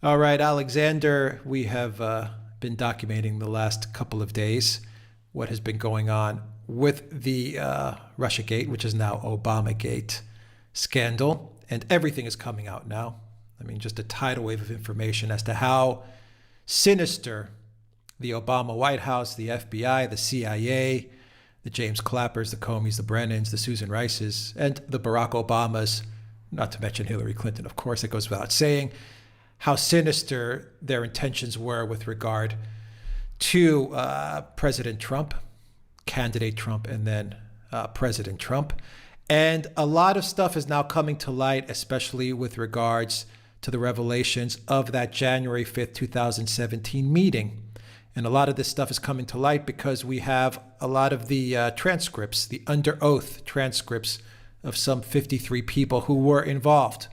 All right, Alexander, we have been documenting the last couple of days what has been going on with the Russiagate, which is now Obamagate scandal, and everything is coming out now. I mean, just a tidal wave of information as to how sinister the Obama White House, the FBI, the CIA, the James Clappers, the Comeys, the Brennans, the Susan Rices, and the Barack Obamas, not to mention Hillary Clinton, of course, it goes without saying, how sinister their intentions were with regard to President Trump, candidate Trump, and then President Trump. And a lot of stuff is now coming to light, especially with regards to the revelations of that January 5th, 2017 meeting. And a lot of this stuff is coming to light because we have a lot of the transcripts, the under oath transcripts of some 53 people who were involved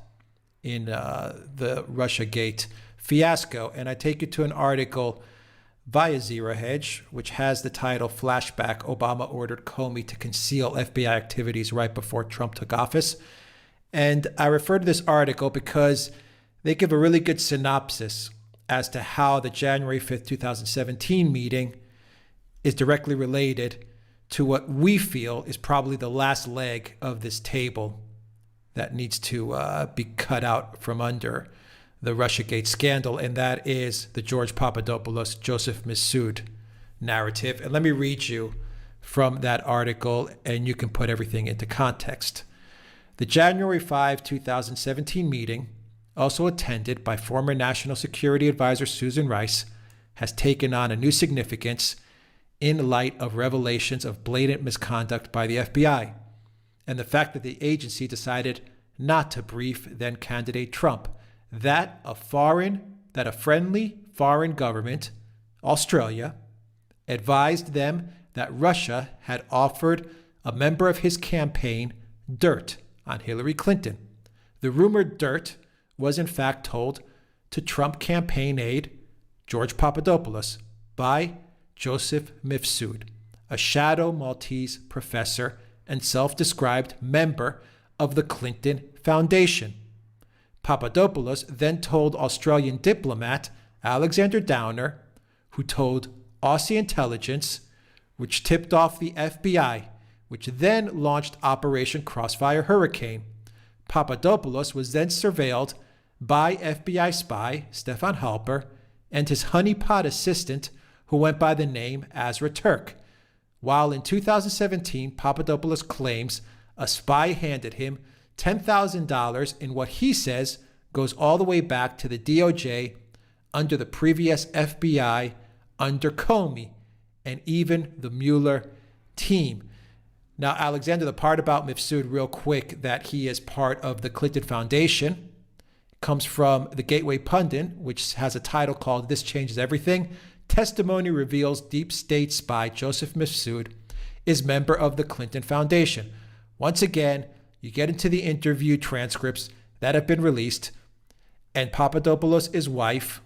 in the Russiagate fiasco. And I take you to an article via Zero Hedge, which has the title Flashback, Obama Ordered Comey to Conceal FBI Activities Right Before Trump Took Office. And I refer to this article because they give a really good synopsis as to how the January 5th, 2017 meeting is directly related to what we feel is probably the last leg of this table that needs to be cut out from under the Russiagate scandal, and that is the George Papadopoulos, Joseph Mifsud narrative. And let me read you from that article, and you can put everything into context. The January 5, 2017 meeting, also attended by former National Security Advisor Susan Rice, has taken on a new significance in light of revelations of blatant misconduct by the FBI and the fact that the agency decided not to brief then candidate Trump, that a friendly foreign government, Australia, advised them that Russia had offered a member of his campaign dirt on Hillary Clinton. The rumored dirt was in fact told to Trump campaign aide George Papadopoulos by Joseph Mifsud, a shadow Maltese professor and self-described member of the Clinton Foundation. Papadopoulos then told Australian diplomat Alexander Downer, who told Aussie intelligence, which tipped off the FBI, which then launched Operation Crossfire Hurricane. Papadopoulos was then surveilled by FBI spy Stefan Halper and his honeypot assistant, who went by the name Azra Turk. While in 2017, Papadopoulos claims a spy handed him $10,000 in what he says goes all the way back to the DOJ under the previous FBI under Comey and even the Mueller team. Now, Alexander, the part about Mifsud, real quick, that he is part of the Clinton Foundation, comes from the Gateway Pundit, which has a title called This Changes Everything. Testimony reveals deep state spy Joseph Mifsud is member of the Clinton Foundation. Once again, you get into the interview transcripts that have been released, and Papadopoulos' wife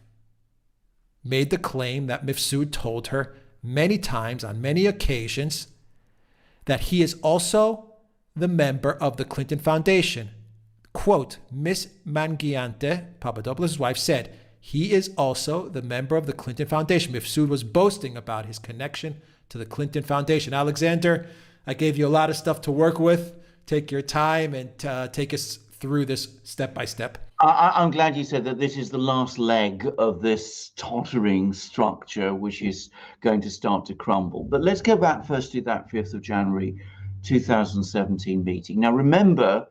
made the claim that Mifsud told her many times on many occasions that he is also the member of the Clinton Foundation. Quote, Miss Mangiante, Papadopoulos' wife, said, he is also the member of the Clinton Foundation. Mifsud was boasting about his connection to the Clinton Foundation. Alexander, I gave you a lot of stuff to work with. Take your time and take us through this step by step. I'm glad you said that this is the last leg of this tottering structure, which is going to start to crumble. But let's go back first to that 5th of January 2017 meeting. Now, remember,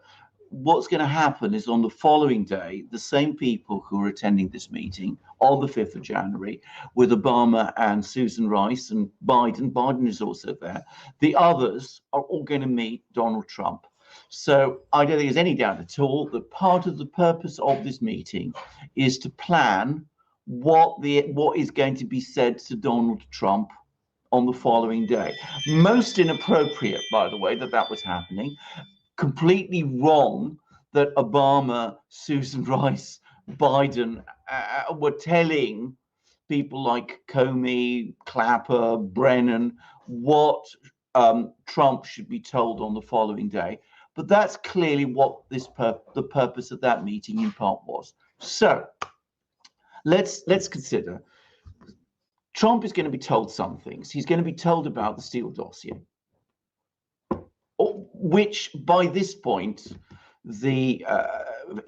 what's going to happen is on the following day, the same people who are attending this meeting on the 5th of January with Obama and Susan Rice and Biden is also there, the others are all going to meet Donald Trump. So I don't think there's any doubt at all that part of the purpose of this meeting is to plan what is going to be said to Donald Trump on the following day. Most inappropriate, by the way, that was happening. Completely wrong that Obama, Susan Rice, Biden were telling people like Comey, Clapper, Brennan what Trump should be told on the following day. But that's clearly what the purpose of that meeting in part was. So Let's consider Trump is going to be told some things. He's going to be told about the Steele dossier, which by this point the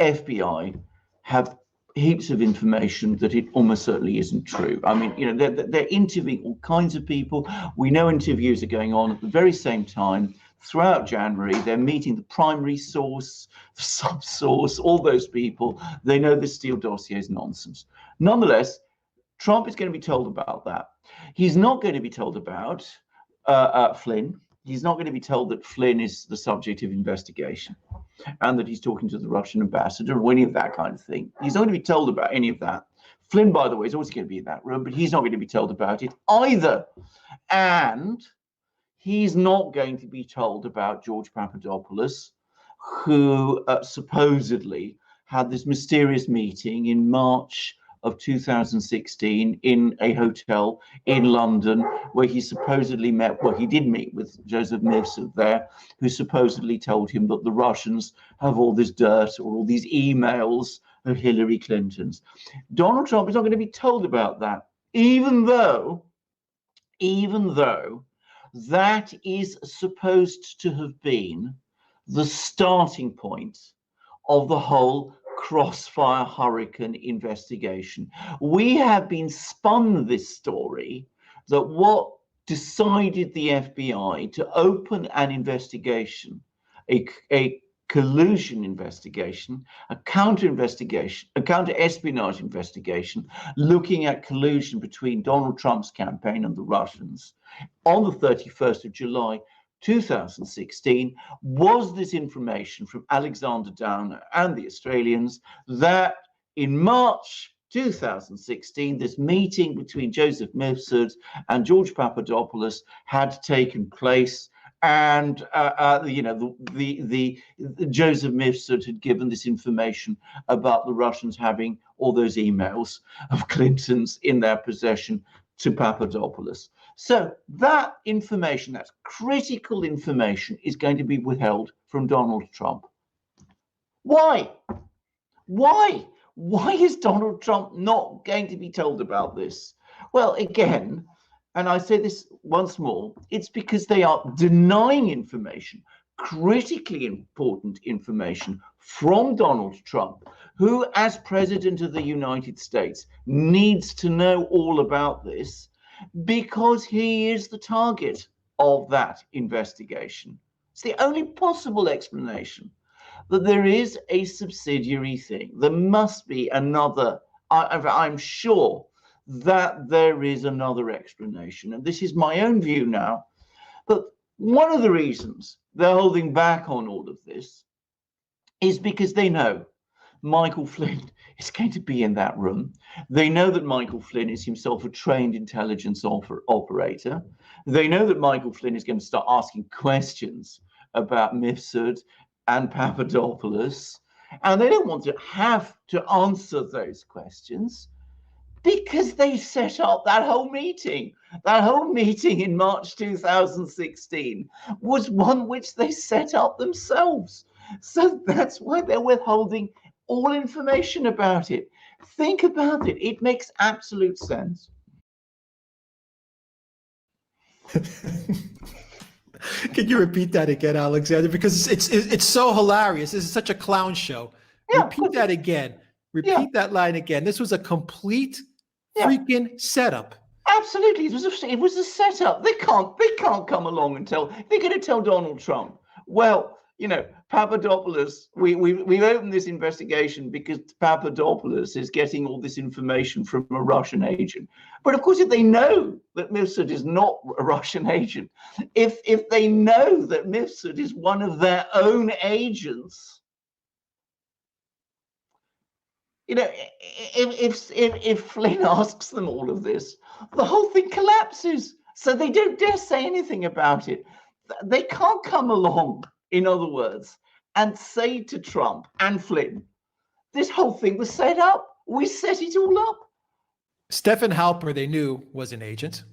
FBI have heaps of information that it almost certainly isn't true. I mean, you know, they're interviewing all kinds of people. We know interviews are going on at the very same time throughout January. They're meeting the primary source, the sub-source, all those people. They know the Steele dossier is nonsense. Nonetheless, Trump is going to be told about that. He's not going to be told about Flynn. He's not going to be told that Flynn is the subject of investigation and that he's talking to the Russian ambassador or any of that kind of thing. He's not going to be told about any of that. Flynn, by the way, is always going to be in that room, but he's not going to be told about it either. And he's not going to be told about George Papadopoulos, who supposedly had this mysterious meeting in March of 2016 in a hotel in London where he supposedly met, well, he did meet with Joseph Mifsud there, who supposedly told him that the Russians have all this dirt or all these emails of Hillary Clinton's. Donald Trump is not going to be told about that, even though that is supposed to have been the starting point of the whole Crossfire Hurricane investigation. We have been spun this story that what decided the FBI to open an investigation, a collusion investigation, a counter-investigation, a counter-espionage investigation, looking at collusion between Donald Trump's campaign and the Russians on the 31st of July 2016, was this information from Alexander Downer and the Australians that in March 2016, this meeting between Joseph Mifsud and George Papadopoulos had taken place, and the Joseph Mifsud had given this information about the Russians having all those emails of Clinton's in their possession to Papadopoulos. So that information, that critical information, is going to be withheld from Donald Trump. Why? Why? Why is Donald Trump not going to be told about this? Well, again, and I say this once more, it's because they are denying information, critically important information from Donald Trump, who, as President of the United States, needs to know all about this because he is the target of that investigation. It's the only possible explanation, that there is a subsidiary thing. There must be another, I'm sure that there is another explanation. And this is my own view now, but one of the reasons they're holding back on all of this is because they know Michael Flynn is going to be in that room. They know that Michael Flynn is himself a trained intelligence operator. They know that Michael Flynn is going to start asking questions about Mifsud and Papadopoulos, and they don't want to have to answer those questions because they set up that whole meeting. That whole meeting in March 2016 was one which they set up themselves. So that's why they're withholding all information about it. Think about it. It makes absolute sense. Can you repeat that again, Alexander? Because it's so hilarious. This is such a clown show. Yeah, repeat that again. Repeat that line again. This was a complete freaking setup. Absolutely, it was a setup. They can't come along and tell. They're going to tell Donald Trump, well, you know, Papadopoulos, we've opened this investigation because Papadopoulos is getting all this information from a Russian agent. But of course, if they know that Mifsud is not a Russian agent, if they know that Mifsud is one of their own agents, you know, if Flynn asks them all of this, the whole thing collapses. So they don't dare say anything about it. They can't come along, in other words, and say to Trump and Flynn, this whole thing was set up. We set it all up. Stephen Halper, they knew, was an agent.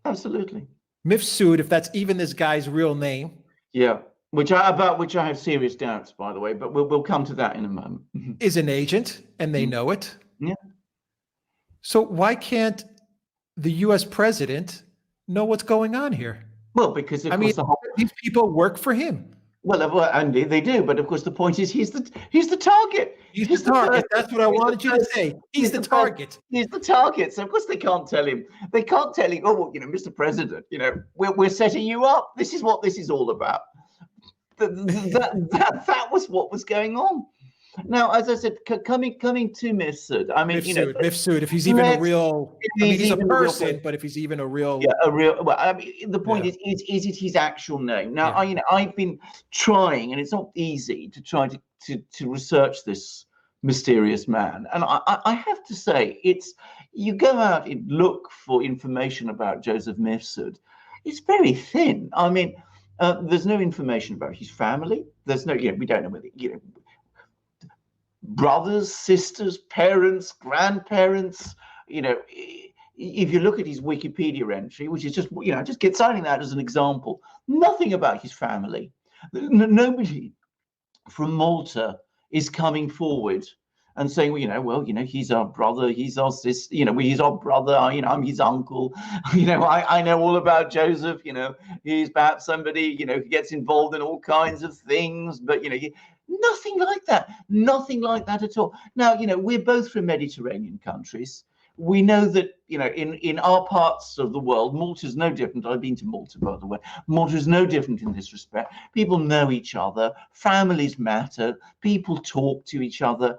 Absolutely. Mifsud, if that's even this guy's real name. Yeah, about which I have serious doubts, by the way, but we'll come to that in a moment. Is an agent, and they know it. Yeah. So why can't the U.S. president know what's going on here? Well, because of I mean, course the whole these people work for him. well, and they do, but of course the point is he's the target. He's the He's the target. person. That's what I He's the wanted you to person. say. He's He's the the person. target. He's the target. So of course they can't tell him. They can't tell him. Oh, well, Mr. President, we're setting you up. This is what this is all about. That was what was going on. Now, as I said, coming to Mifsud, I mean, Mifsud, if he's even a let's real, if I mean, he's he's a even a real person. person, but if he's even a Yeah, real, a real. Well, I mean, the point yeah, is it his actual name? Now, yeah. I've been trying, and it's not easy to try to research this mysterious man. And I have to say, you go out and look for information about Joseph Mifsud, it's very thin. I mean, there's no information about his family. There's no, we don't know whether, brothers, sisters, parents, grandparents, if you look at his Wikipedia entry, which is just get citing that as an example, nothing about his family. Nobody from Malta is coming forward and saying, he's our brother, he's our sister, he's our brother, I'm his uncle, I know all about Joseph, he's perhaps somebody, who gets involved in all kinds of things, but, nothing like that at all. Now, we're both from Mediterranean countries. We know that, in our parts of the world, Malta is no different. I've been to Malta, by the way. Malta is no different in this respect. People know each other. Families matter. People talk to each other.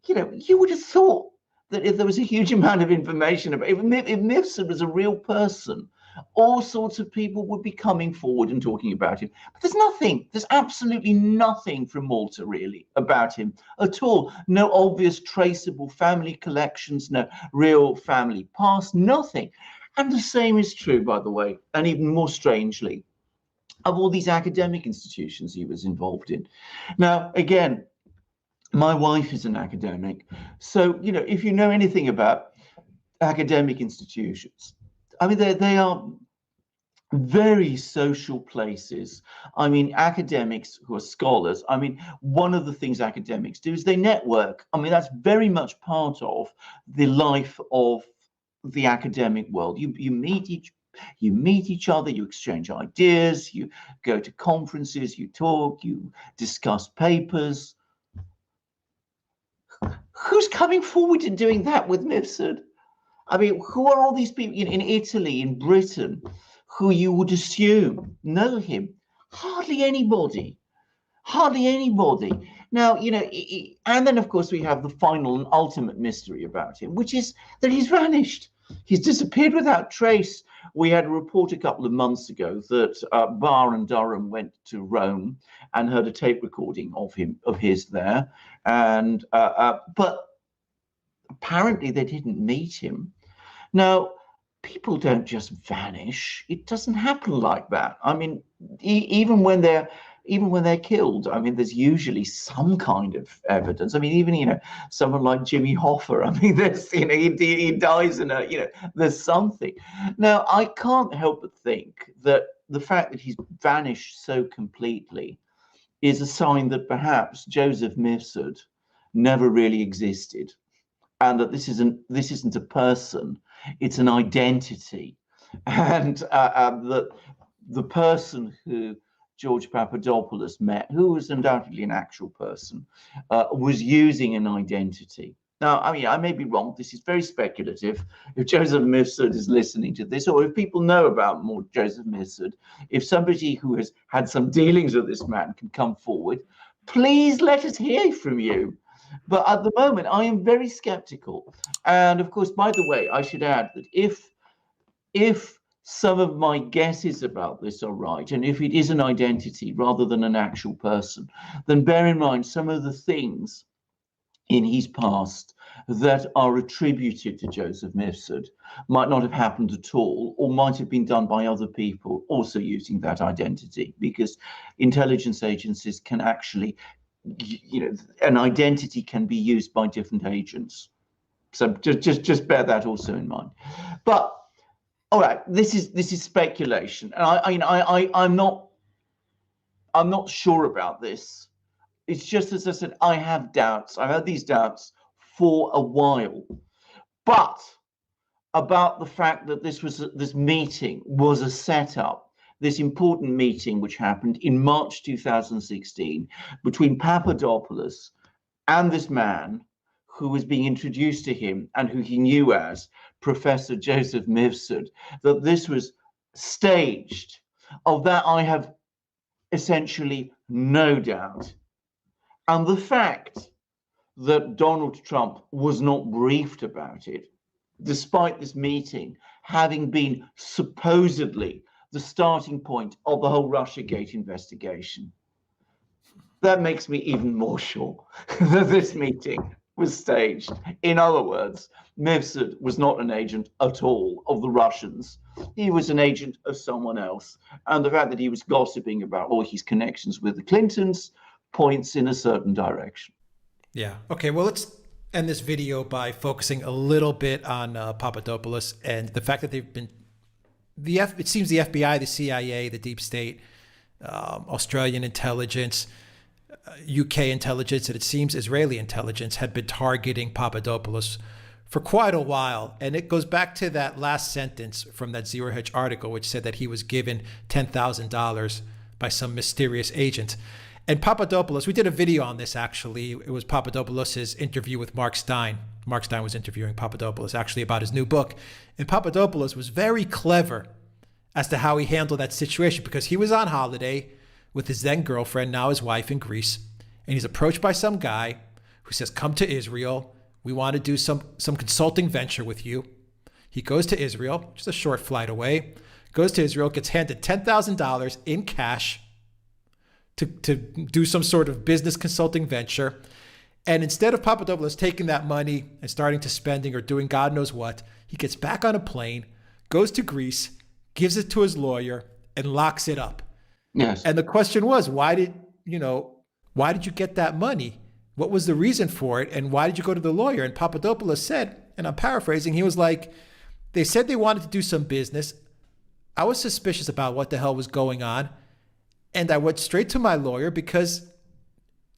You would have thought that if there was a huge amount of information about if Mifsud was a real person, all sorts of people would be coming forward and talking about him. But there's nothing. There's absolutely nothing from Malta really about him at all. No obvious traceable family collections, no real family past, nothing. And the same is true, by the way, and even more strangely, of all these academic institutions he was involved in. Now, again, my wife is an academic. So, if you know anything about academic institutions, I mean, they are very social places. I mean, academics who are scholars, I mean, one of the things academics do is they network. I mean, that's very much part of the life of the academic world. You meet each other, you exchange ideas, you go to conferences, you talk, you discuss papers. Who's coming forward and doing that with Mifsud? I mean, who are all these people in Italy, in Britain, who you would assume know him? Hardly anybody. Hardly anybody. Now, and then, of course, we have the final and ultimate mystery about him, which is that he's vanished. He's disappeared without trace. We had a report a couple of months ago that Barr and Durham went to Rome and heard a tape recording of his there, and but apparently they didn't meet him. Now, people don't just vanish. It doesn't happen like that. I mean, even when they're killed, I mean, there's usually some kind of evidence. I mean, even someone like Jimmy Hoffa. I mean, there's he dies in there's something. Now, I can't help but think that the fact that he's vanished so completely is a sign that perhaps Joseph Mifsud never really existed, and that this isn't a person, it's an identity, and that the person who George Papadopoulos met, who was undoubtedly an actual person, was using an identity. Now, I mean, I may be wrong. This is very speculative. If Joseph Mifsud is listening to this, or if people know about more Joseph Mifsud, if somebody who has had some dealings with this man can come forward, please let us hear from you. But at the moment, I am very skeptical. And of course, by the way, I should add that if some of my guesses about this are right, and if it is an identity rather than an actual person, then bear in mind some of the things in his past that are attributed to Joseph Mifsud might not have happened at all, or might have been done by other people also using that identity, because intelligence agencies can actually, an identity can be used by different agents. So just bear that also in mind. But all right, this is speculation, and I'm not sure about this. It's just, as I said, I have doubts. I've had these doubts for a while. but about the fact that this meeting was a setup, this important meeting which happened in March 2016 between Papadopoulos and this man who was being introduced to him and who he knew as Professor Joseph Mifsud, that this was staged. Of that I have essentially no doubt. And the fact that Donald Trump was not briefed about it, despite this meeting having been supposedly the starting point of the whole Russiagate investigation, that makes me even more sure that this meeting was staged. In other words, Mifsud was not an agent at all of the Russians. He was an agent of someone else. And the fact that he was gossiping about all his connections with the Clintons points in a certain direction. Yeah. Okay. Well, let's end this video by focusing a little bit on Papadopoulos and the fact that they've been it seems the FBI, the CIA, the deep state, Australian intelligence, UK intelligence, and it seems Israeli intelligence had been targeting Papadopoulos for quite a while. And it goes back to that last sentence from that Zero Hedge article, which said that he was given $10,000 by some mysterious agent. And Papadopoulos, we did a video on this actually. It was Papadopoulos' interview with Mark Stein. Mark Stein was interviewing Papadopoulos actually about his new book. And Papadopoulos was very clever as to how he handled that situation, because he was on holiday with his then girlfriend, now his wife, in Greece. And he's approached by some guy who says, come to Israel. We want to do some consulting venture with you. He goes to Israel, just a short flight away, goes to Israel, gets handed $10,000 in cash to do some sort of business consulting venture. And instead of Papadopoulos taking that money and starting to spending or doing God knows what, he gets back on a plane, goes to Greece, gives it to his lawyer, and locks it up. Yes. And the question was, why did you get that money? What was the reason for it? And why did you go to the lawyer? And Papadopoulos said, and I'm paraphrasing, he was like, they said they wanted to do some business. I was suspicious about what the hell was going on. And I went straight to my lawyer because,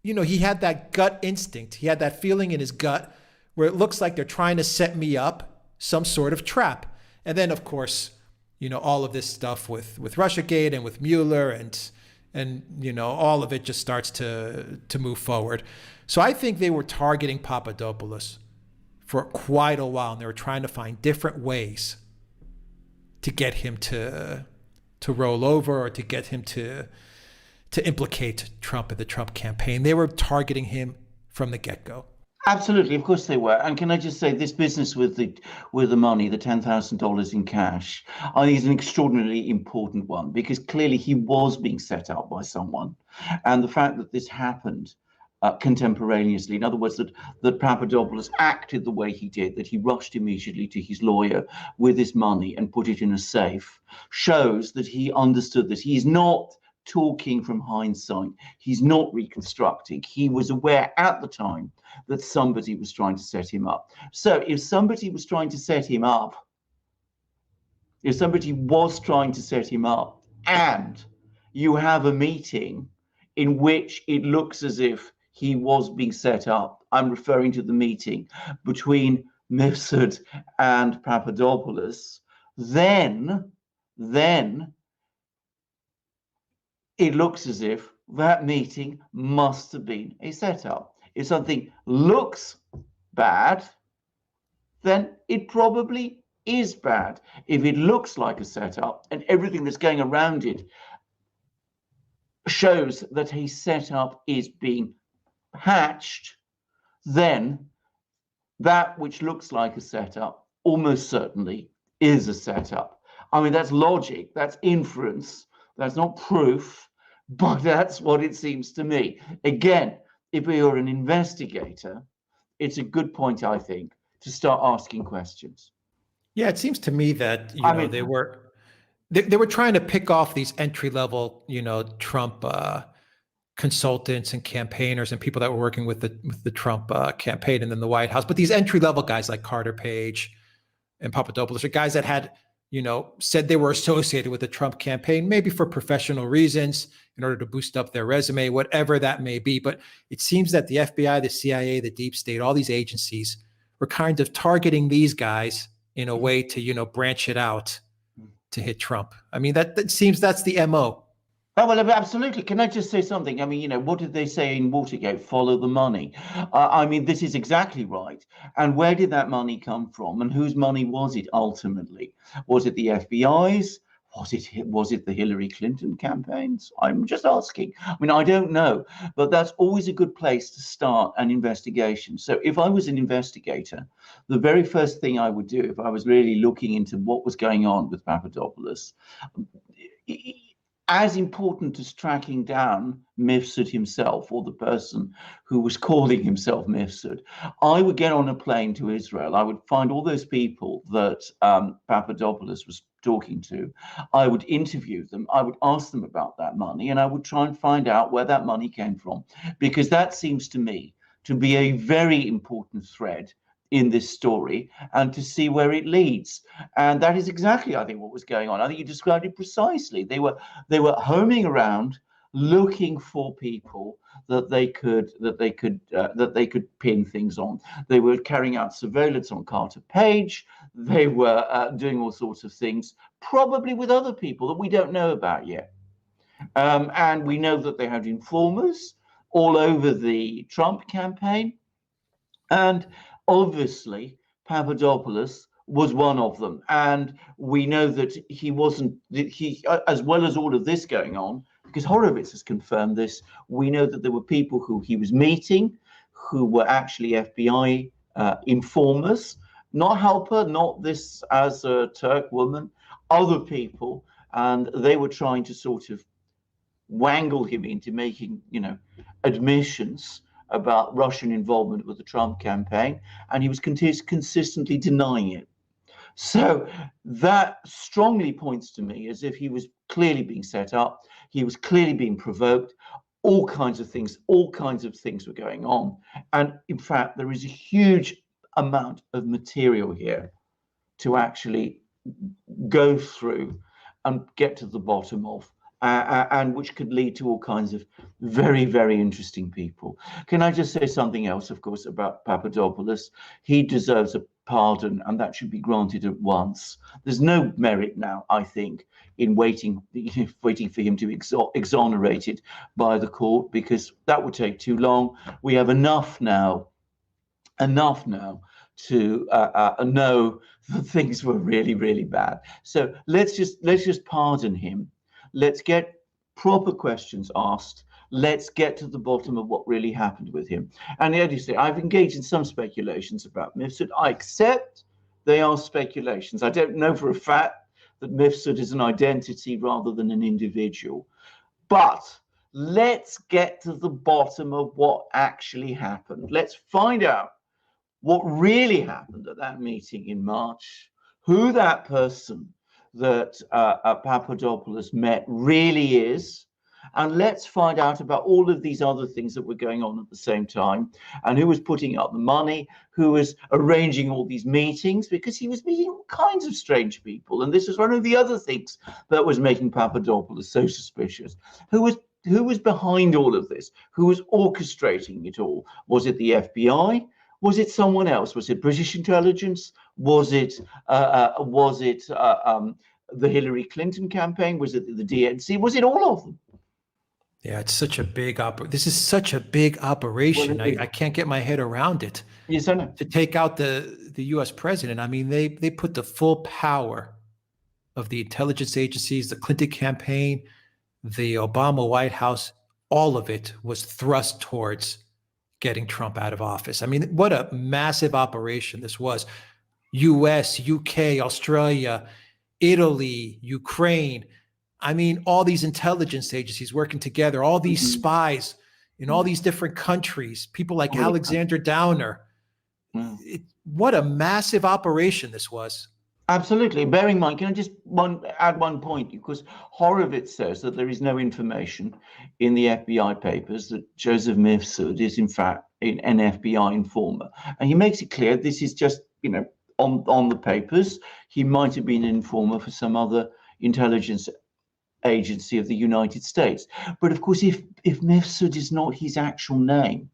he had that gut instinct. He had that feeling in his gut where it looks like they're trying to set me up some sort of trap. And then, of course, all of this stuff with Russiagate and with Mueller and all of it just starts to move forward. So I think they were targeting Papadopoulos for quite a while, and they were trying to find different ways to get him to roll over or to get him to implicate Trump in the Trump campaign. They were targeting him from the get-go. Absolutely, of course they were. And can I just say, this business with the money, the $10,000 in cash, I think is an extraordinarily important one, because clearly he was being set up by someone, and the fact that this happened contemporaneously, in other words, that Papadopoulos acted the way he did, that he rushed immediately to his lawyer with his money and put it in a safe, shows that he understood this. He's not talking from hindsight. He's not reconstructing. He was aware at the time that somebody was trying to set him up. So if somebody was trying to set him up, and you have a meeting in which it looks as if he was being set up, I'm referring to the meeting between Mifsud and Papadopoulos, then it looks as if that meeting must have been a setup. If something looks bad, then it probably is bad. If it looks like a setup and everything that's going around it shows that a setup is being hatched, then that which looks like a setup almost certainly is a setup. I mean, that's logic, that's inference, that's not proof, but that's what it seems to me. Again, if you're an investigator, it's a good point, I think, to start asking questions. Yeah, it seems to me that they were trying to pick off these entry-level, Trump consultants and campaigners and people that were working with the Trump campaign and then the White House. But these entry-level guys like Carter Page and Papadopoulos are guys that had, said they were associated with the Trump campaign, maybe for professional reasons, in order to boost up their resume, whatever that may be. But it seems that the FBI, the CIA, the deep state, all these agencies we're kind of targeting these guys in a way to, branch it out to hit Trump. I mean, that seems that's the MO. Oh, well, absolutely. Can I just say something? I mean, what did they say in Watergate? Follow the money. I mean, this is exactly right. And where did that money come from? And whose money was it ultimately? Was it the FBI's? Was it the Hillary Clinton campaigns? I'm just asking. I mean, I don't know, but that's always a good place to start an investigation. So if I was an investigator, the very first thing I would do if I was really looking into what was going on with Papadopoulos, as important as tracking down Mifsud himself, or the person who was calling himself Mifsud, I would get on a plane to Israel. I would find all those people that Papadopoulos was talking to. I would interview them. I would ask them about that money, and I would try and find out where that money came from, because that seems to me to be a very important thread in this story, and to see where it leads. And that is exactly, I think, what was going on. I think you described it precisely. They were homing around, looking for people that they could pin things on. They were carrying out surveillance on Carter Page. They were doing all sorts of things, probably with other people that we don't know about yet. And we know that they had informers all over the Trump campaign. And obviously, Papadopoulos was one of them. And we know that as well as all of this going on, because Horowitz has confirmed this, we know that there were people who he was meeting who were actually FBI informers, not helper, not this as a Turk woman, other people. And they were trying to sort of wangle him into making, admissions about Russian involvement with the Trump campaign, and he was consistently denying it. So that strongly points to me as if he was clearly being set up, he was clearly being provoked, all kinds of things were going on. And in fact, there is a huge amount of material here to actually go through and get to the bottom of. And which could lead to all kinds of very, very interesting people. Can I just say something else, of course, about Papadopoulos? He deserves a pardon, and that should be granted at once. There's no merit now, I think, in waiting for him to be exonerated by the court, because that would take too long. We have enough now to know that things were really, really bad. So let's just pardon him. Let's get proper questions asked. Let's get to the bottom of what really happened with him. And as you say, I've engaged in some speculations about Mifsud. I accept they are speculations. I don't know for a fact that Mifsud is an identity rather than an individual. But let's get to the bottom of what actually happened. Let's find out what really happened at that meeting in March, who that person that Papadopoulos met really is, and let's find out about all of these other things that were going on at the same time, and who was putting up the money, who was arranging all these meetings, because he was meeting all kinds of strange people. And this is one of the other things that was making Papadopoulos so suspicious. Who was behind all of this? Who was orchestrating it all? Was it the FBI? Was it someone else? Was it British intelligence? Was it the Hillary Clinton campaign? Was it the DNC? Was it all of them? Yeah, it's such a big this is such a big operation. Well, I can't get my head around it. Yes, I know. To take out the U.S. president, I mean, they put the full power of the intelligence agencies, the Clinton campaign, the Obama White House, all of it was thrust towards getting Trump out of office. I mean, what a massive operation this was. US, UK, Australia, Italy, Ukraine. I mean, all these intelligence agencies working together, all these spies in all these different countries, people like Alexander Downer. What a massive operation this was. Absolutely. Bear in mind, can I just add one point? Because Horowitz says that there is no information in the FBI papers that Joseph Mifsud is in fact an FBI informer. And he makes it clear this is just, on the papers. He might have been an informer for some other intelligence agency of the United States. But of course, if Mifsud is not his actual name,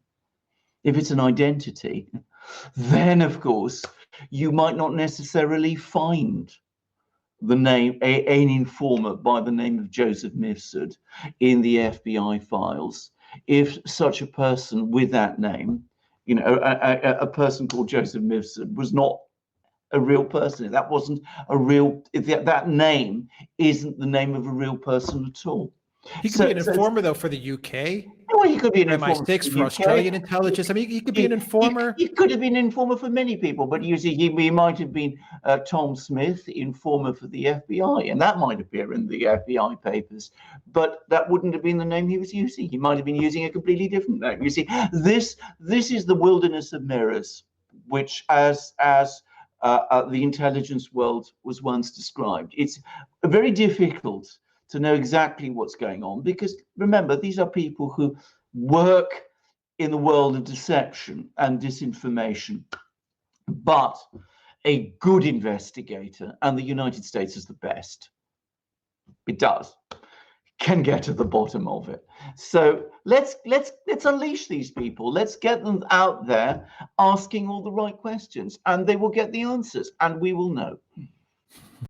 if it's an identity, then of course you might not necessarily find the name an informer by the name of Joseph Mifsud in the FBI files if such a person with that name, a person called Joseph Mifsud was not a real person. If that wasn't a real, if that name isn't the name of a real person at all. He could be So, an so informer though for the UK, well, he could be an for informer for MI6, the for UK. Australian intelligence. I mean, he could be an He informer. could have been an informer for many people, but you see, he might have been Tom Smith, informer for the FBI, and that might appear in the FBI papers, but that wouldn't have been the name he was using. He might have been using a completely different name. You see, this is the wilderness of mirrors, which, as the intelligence world was once described, it's very difficult to know exactly what's going on because remember, these are people who work in the world of deception and disinformation. But a good investigator, and the United States is the best, it does, can get to the bottom of it. So let's unleash these people. Let's get them out there asking all the right questions, and they will get the answers, and we will know.